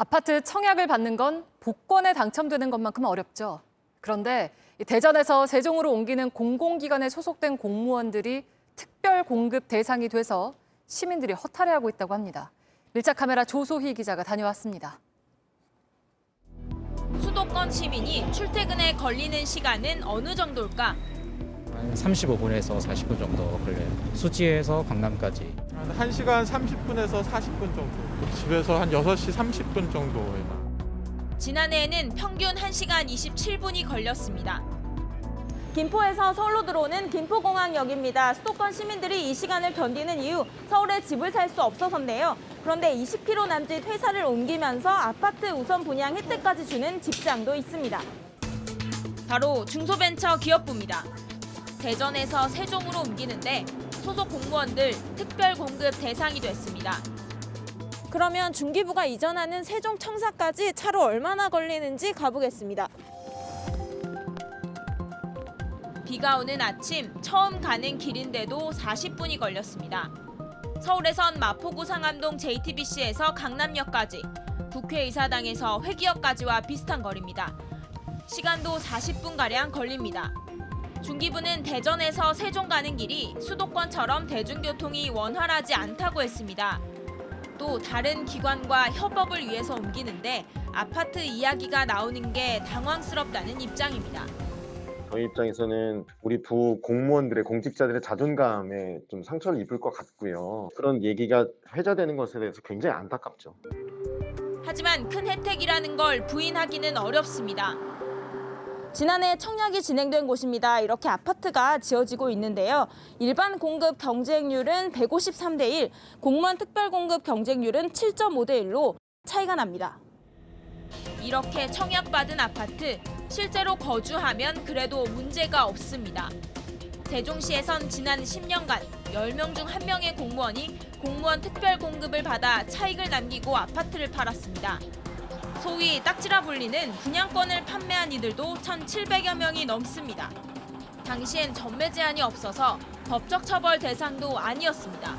아파트 청약을 받는 건 복권에 당첨되는 것만큼 어렵죠. 그런데 대전에서 세종으로 옮기는 공공기관에 소속된 공무원들이 특별 공급 대상이 돼서 시민들이 허탈해하고 있다고 합니다. 밀착 카메라 조소희 기자가 다녀왔습니다. 수도권 시민이 출퇴근에 걸리는 시간은 어느 정도일까? 한 35분에서 40분 정도 걸려요. 수지에서 강남까지. 한 1시간 30분에서 40분 정도. 집에서 한 6시 30분 정도에. 지난해에는 평균 1시간 27분이 걸렸습니다. 김포에서 서울로 들어오는 김포공항역입니다. 수도권 시민들이 이 시간을 견디는 이유, 서울에 집을 살 수 없어서인데요. 그런데 20km 남짓 회사를 옮기면서 아파트 우선 분양 혜택까지 주는 직장도 있습니다. 바로 중소벤처기업부입니다. 대전에서 세종으로 옮기는데 소속 공무원들 특별 공급 대상이 됐습니다. 그러면 중기부가 이전하는 세종 청사까지 차로 얼마나 걸리는지 가보겠습니다. 비가 오는 아침 처음 가는 길인데도 40분이 걸렸습니다. 서울에선 마포구 상암동 JTBC에서 강남역까지, 국회의사당에서 회기역까지와 비슷한 거리입니다. 시간도 40분가량 걸립니다. 중기부는 대전에서 세종 가는 길이 수도권처럼 대중교통이 원활하지 않다고 했습니다. 또 다른 기관과 협업을 위해서 옮기는데 아파트 이야기가 나오는 게 당황스럽다는 입장입니다. 저희 입장에서는 우리 부 공무원들의 공직자들의 자존감에 좀 상처를 입을 것 같고요. 그런 얘기가 회자되는 것에 대해서 굉장히 안타깝죠. 하지만 큰 혜택이라는 걸 부인하기는 어렵습니다. 지난해 청약이 진행된 곳입니다. 이렇게 아파트가 지어지고 있는데요. 일반 공급 경쟁률은 153대 1, 공무원 특별 공급 경쟁률은 7.5대 1로 차이가 납니다. 이렇게 청약받은 아파트, 실제로 거주하면 그래도 문제가 없습니다. 세종시에선 지난 10년간 10명 중 1명의 공무원이 공무원 특별 공급을 받아 차익을 남기고 아파트를 팔았습니다. 소위 딱지라 불리는 분양권을 판매한 이들도 1,700여 명이 넘습니다. 당시엔 전매 제한이 없어서 법적 처벌 대상도 아니었습니다.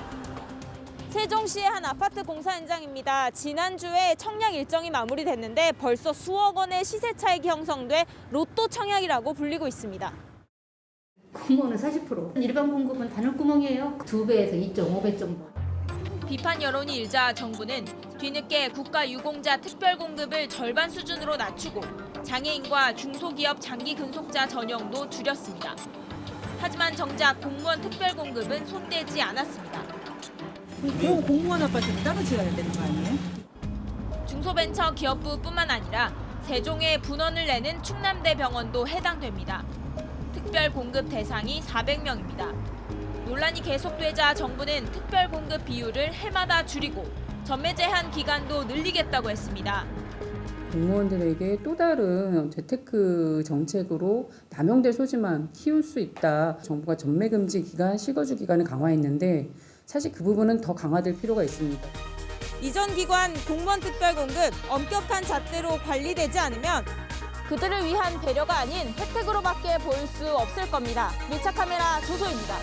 세종시의 한 아파트 공사 현장입니다. 지난주에 청약 일정이 마무리됐는데 벌써 수억 원의 시세 차익이 형성돼 로또 청약이라고 불리고 있습니다. 공무원은 40%, 일반 공급은 바늘구멍이에요. 2배에서 2.5배 정도. 비판 여론이 일자 정부는 뒤늦게 국가유공자 특별공급을 절반 수준으로 낮추고 장애인과 중소기업 장기 근속자 전형도 줄였습니다. 하지만 정작 공무원 특별공급은 손대지 않았습니다. 그럼 공무원 아파트는 따로 지어야 되는 거 아니에요? 중소벤처기업부뿐만 아니라 세종에 분원을 내는 충남대병원도 해당됩니다. 특별공급 대상이 400명입니다. 논란이 계속되자 정부는 특별공급 비율을 해마다 줄이고 전매 제한 기간도 늘리겠다고 했습니다. 공무원들에게 또 다른 재테크 정책으로 남용될 소지만 키울 수 있다. 정부가 전매 금지 기간, 실거주 기간을 강화했는데 사실 그 부분은 더 강화될 필요가 있습니다. 이전 기관 공무원 특별공급 엄격한 잣대로 관리되지 않으면 그들을 위한 배려가 아닌 혜택으로밖에 보일 수 없을 겁니다. 밀착 카메라 조소입니다.